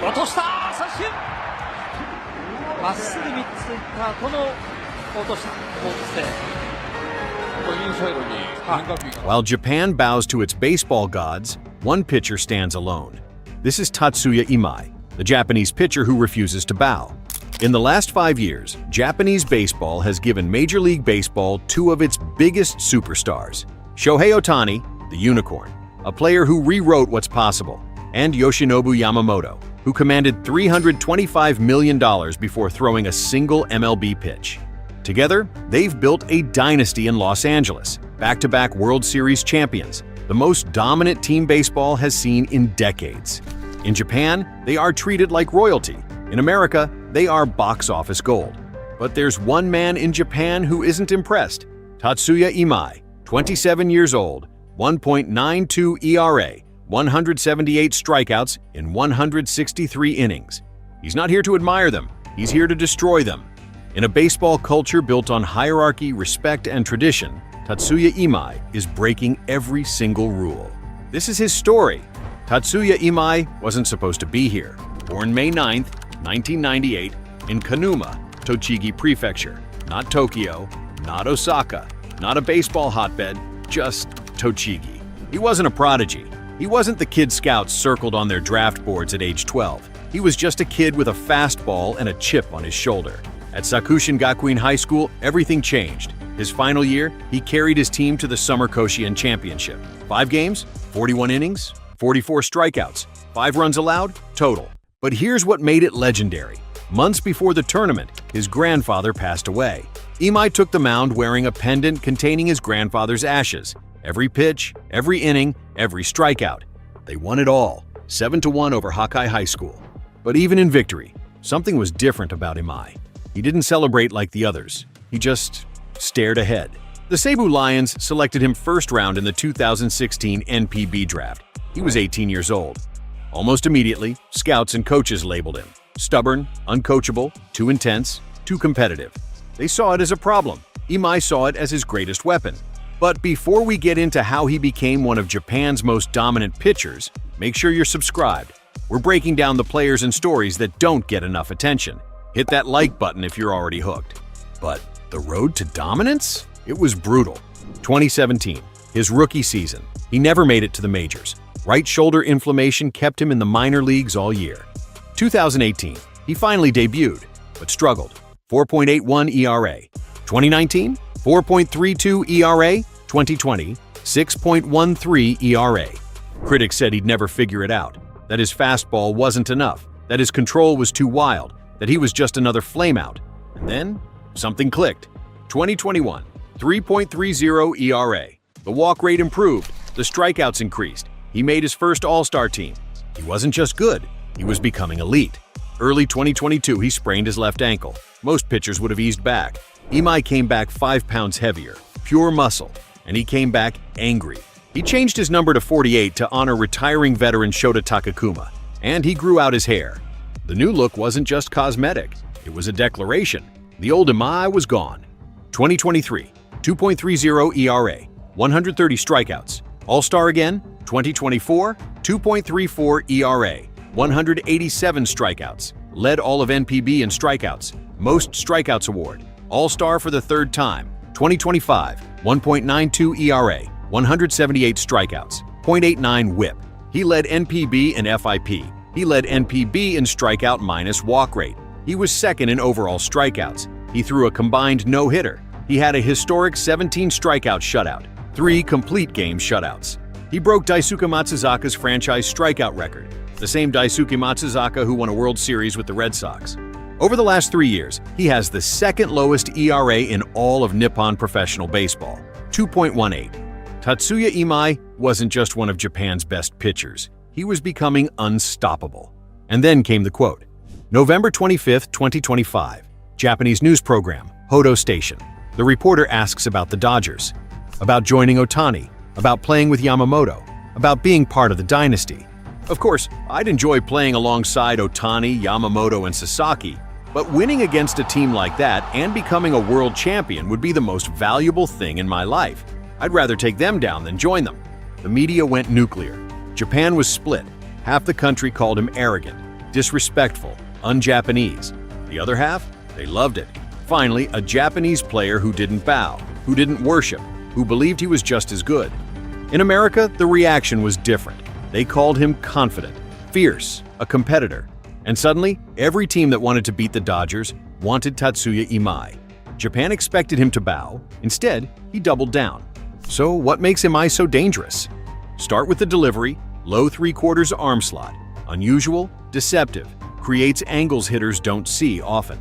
落とした三振。まっすぐ3ついった後の落としたボールですね。 While Japan bows to its baseball gods, one pitcher stands alone. This is Tatsuya Imai, the Japanese pitcher who refuses to bow. In the last 5 years, Japanese baseball has given Major League Baseball two of its biggest superstars: Shohei Ohtani, the unicorn, a player who rewrote what's possible, and Yoshinobu Yamamoto, who commanded $325 million before throwing a single MLB pitch. Together, they've built a dynasty in Los Angeles, back-to-back World Series champions, the most dominant team baseball has seen in decades. In Japan, they are treated like royalty. In America, they are box office gold. But there's one man in Japan who isn't impressed: Tatsuya Imai, 27 years old, 1.92 ERA, 178 strikeouts in 163 innings. He's not here to admire them, he's here to destroy them. In a baseball culture built on hierarchy, respect, and tradition, Tatsuya Imai is breaking every single rule. This is his story. Tatsuya Imai wasn't supposed to be here. Born May 9, 1998, in Kanuma, Tochigi Prefecture. Not Tokyo, not Osaka, not a baseball hotbed, just Tochigi. He wasn't a prodigy. He wasn't the Kid Scouts circled on their draft boards at age 12. He was just a kid with a fastball and a chip on his shoulder. At Sakushin Gakuin High School, everything changed. His final year, he carried his team to the Summer Koshien Championship. 5 games, 41 innings, 44 strikeouts, 5 runs allowed, total. But here's what made it legendary. Months before the tournament, his grandfather passed away. Imai took the mound wearing a pendant containing his grandfather's ashes. Every pitch, every inning, every strikeout. They won it all, 7-1 over Hawkeye High School. But even in victory, something was different about Imai. He didn't celebrate like the others. He just stared ahead. The Seibu Lions selected him first round in the 2016 NPB draft. He was 18 years old. Almost immediately, scouts and coaches labeled him stubborn, uncoachable, too intense, too competitive. They saw it as a problem. Imai saw it as his greatest weapon. But before we get into how he became one of Japan's most dominant pitchers, make sure you're subscribed. We're breaking down the players and stories that don't get enough attention. Hit that like button if you're already hooked. But the road to dominance? It was brutal. 2017, his rookie season. He never made it to the majors. Right shoulder inflammation kept him in the minor leagues all year. 2018, he finally debuted, but struggled. 4.81 ERA. 2019, 4.32 ERA. 2020, 6.13 ERA. Critics said he'd never figure it out, that his fastball wasn't enough, that his control was too wild, that he was just another flameout. And then, something clicked. 2021, 3.30 ERA. The walk rate improved, the strikeouts increased. He made his first All-Star team. He wasn't just good, he was becoming elite. Early 2022, he sprained his left ankle. Most pitchers would have eased back. Imai came back 5 pounds heavier, pure muscle, and he came back angry. He changed his number to 48 to honor retiring veteran Shota Takakuma, and he grew out his hair. The new look wasn't just cosmetic, it was a declaration. The old Imai was gone. 2023, 2.30 ERA, 130 strikeouts. All-Star again, 2024, 2.34 ERA, 187 strikeouts. Led all of NPB in strikeouts, most strikeouts award. All-Star for the 3rd time. 2025, 1.92 ERA, 178 strikeouts, 0.89 WHIP. He led NPB and FIP. He led NPB in strikeout minus walk rate. He was second in overall strikeouts. He threw a combined no-hitter. He had a historic 17 strikeout shutout, 3 complete game shutouts. He broke Daisuke Matsuzaka's franchise strikeout record, the same Daisuke Matsuzaka who won a World Series with the Red Sox. Over the last 3 years, he has the 2nd lowest ERA in all of Nippon professional baseball, 2.18. Tatsuya Imai wasn't just one of Japan's best pitchers. He was becoming unstoppable. And then came the quote. November 25, 2025, Japanese news program, Hodo Station. The reporter asks about the Dodgers, about joining Ohtani, about playing with Yamamoto, about being part of the dynasty. Of course, I'd enjoy playing alongside Ohtani, Yamamoto, and Sasaki, but winning against a team like that and becoming a world champion would be the most valuable thing in my life. I'd rather take them down than join them. The media went nuclear. Japan was split. Half the country called him arrogant. disrespectful, un-Japanese. The other half, they loved it. Finally, a Japanese player who didn't bow, who didn't worship, who believed he was just as good. In America, the reaction was different. They called him confident, fierce, a competitor. And suddenly, every team that wanted to beat the Dodgers wanted Tatsuya Imai. Japan expected him to bow. Instead, he doubled down. So what makes Imai so dangerous? Start with the delivery, low three-quarters arm slot. Unusual, deceptive, creates angles hitters don't see often.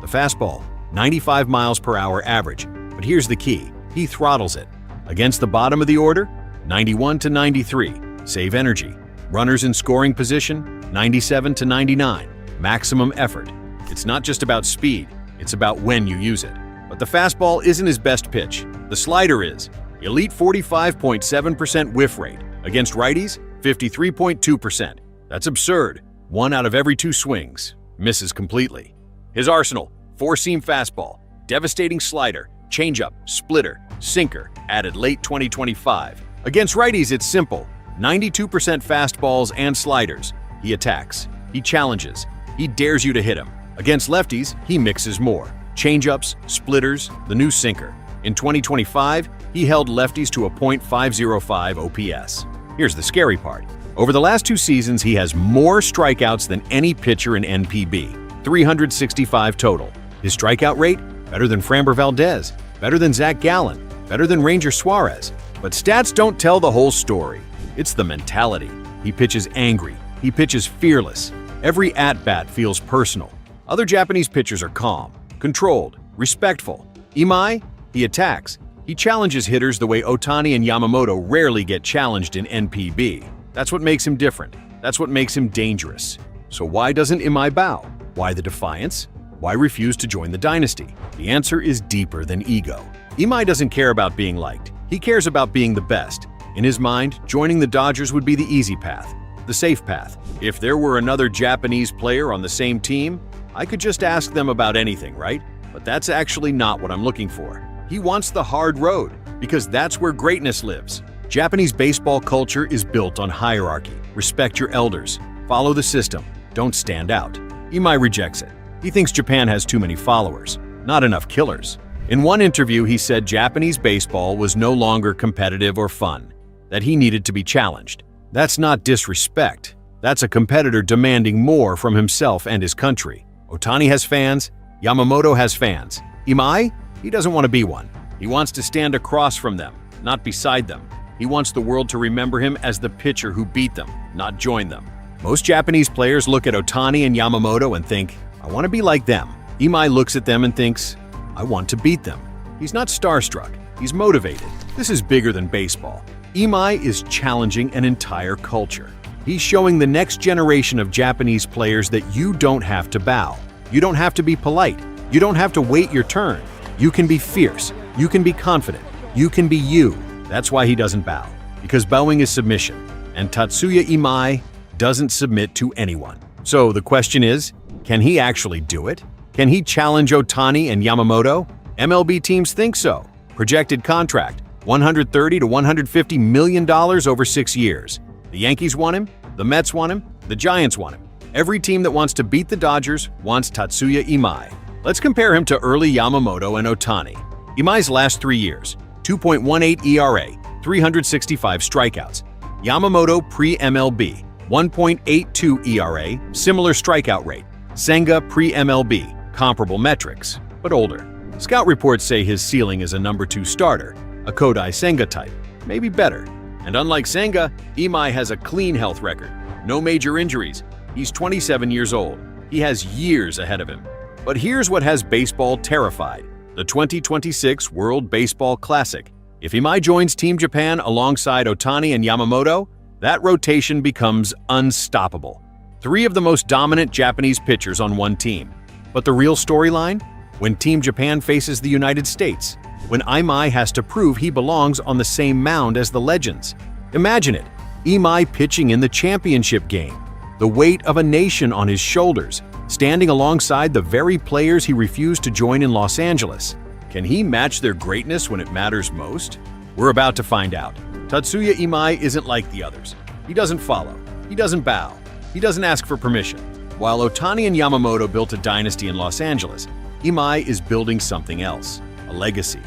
The fastball, 95 miles per hour average. But here's the key, he throttles it. Against the bottom of the order, 91 to 93, save energy. Runners in scoring position, 97 to 99, maximum effort. It's not just about speed, it's about when you use it. But the fastball isn't his best pitch. The slider is. Elite 45.7% whiff rate. Against righties, 53.2%. That's absurd. 1 out of every 2 swings. Misses completely. His arsenal, 4-seam fastball, devastating slider, changeup, splitter, sinker, added late 2025. Against righties, it's simple. 92% fastballs and sliders. He attacks. He challenges. He dares you to hit him. Against lefties, he mixes more. Changeups, splitters, the new sinker. In 2025, he held lefties to a .505 OPS. Here's the scary part. Over the last 2 seasons, he has more strikeouts than any pitcher in NPB, 365 total. His strikeout rate? Better than Framber Valdez, better than Zach Gallen, better than Ranger Suarez. But stats don't tell the whole story. It's the mentality. He pitches angry. He pitches fearless. Every at-bat feels personal. Other Japanese pitchers are calm, controlled, respectful. Imai? He attacks. He challenges hitters the way Ohtani and Yamamoto rarely get challenged in NPB. That's what makes him different. That's what makes him dangerous. So why doesn't Imai bow? Why the defiance? Why refuse to join the dynasty? The answer is deeper than ego. Imai doesn't care about being liked. He cares about being the best. In his mind, joining the Dodgers would be the easy path, the safe path. If there were another Japanese player on the same team, I could just ask them about anything, right? But that's actually not what I'm looking for. He wants the hard road, because that's where greatness lives. Japanese baseball culture is built on hierarchy. Respect your elders. Follow the system. Don't stand out. Imai rejects it. He thinks Japan has too many followers, not enough killers. In one interview, he said Japanese baseball was no longer competitive or fun, that he needed to be challenged. That's not disrespect. That's a competitor demanding more from himself and his country. Ohtani has fans. Yamamoto has fans. Imai? He doesn't want to be one. He wants to stand across from them, not beside them. He wants the world to remember him as the pitcher who beat them, not join them. Most Japanese players look at Ohtani and Yamamoto and think, I want to be like them. Imai looks at them and thinks, I want to beat them. He's not starstruck. He's motivated. This is bigger than baseball. Imai is challenging an entire culture. He's showing the next generation of Japanese players that you don't have to bow. You don't have to be polite. You don't have to wait your turn. You can be fierce. You can be confident. You can be you. That's why he doesn't bow. Because bowing is submission. And Tatsuya Imai doesn't submit to anyone. So the question is, can he actually do it? Can he challenge Ohtani and Yamamoto? MLB teams think so. Projected contract, $130 to $150 million over 6 years. The Yankees want him, the Mets want him, the Giants want him. Every team that wants to beat the Dodgers wants Tatsuya Imai. Let's compare him to early Yamamoto and Ohtani. Imai's last 3 years, 2.18 ERA, 365 strikeouts. Yamamoto pre-MLB, 1.82 ERA, similar strikeout rate. Senga pre-MLB, comparable metrics, but older. Scout reports say his ceiling is a number 2 starter, a Kodai Senga type, maybe better. And unlike Senga, Imai has a clean health record, no major injuries. He's 27 years old. He has years ahead of him. But here's what has baseball terrified: the 2026 World Baseball Classic. If Imai joins Team Japan alongside Ohtani and Yamamoto, that rotation becomes unstoppable. 3 of the most dominant Japanese pitchers on one team. But the real storyline? When Team Japan faces the United States, when Imai has to prove he belongs on the same mound as the legends. Imagine it, Imai pitching in the championship game, the weight of a nation on his shoulders, standing alongside the very players he refused to join in Los Angeles. Can he match their greatness when it matters most? We're about to find out. Tatsuya Imai isn't like the others. He doesn't follow. He doesn't bow. He doesn't ask for permission. While Ohtani and Yamamoto built a dynasty in Los Angeles, Imai is building something else, a legacy.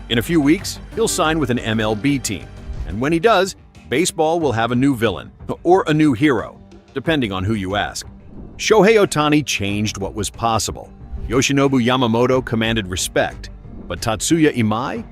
In a few weeks, he'll sign with an MLB team. And when he does, baseball will have a new villain, or a new hero, depending on who you ask. Shohei Ohtani changed what was possible. Yoshinobu Yamamoto commanded respect. But Tatsuya Imai?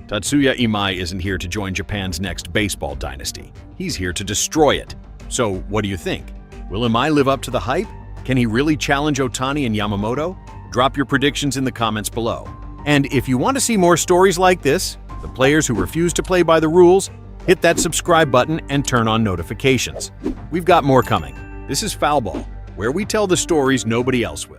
Tatsuya Imai isn't here to join Japan's next baseball dynasty. He's here to destroy it. So, what do you think? Will Imai live up to the hype? Can he really challenge Ohtani and Yamamoto? Drop your predictions in the comments below. And if you want to see more stories like this, the players who refuse to play by the rules, hit that subscribe button and turn on notifications. We've got more coming. This is Foul Ball, where we tell the stories nobody else will.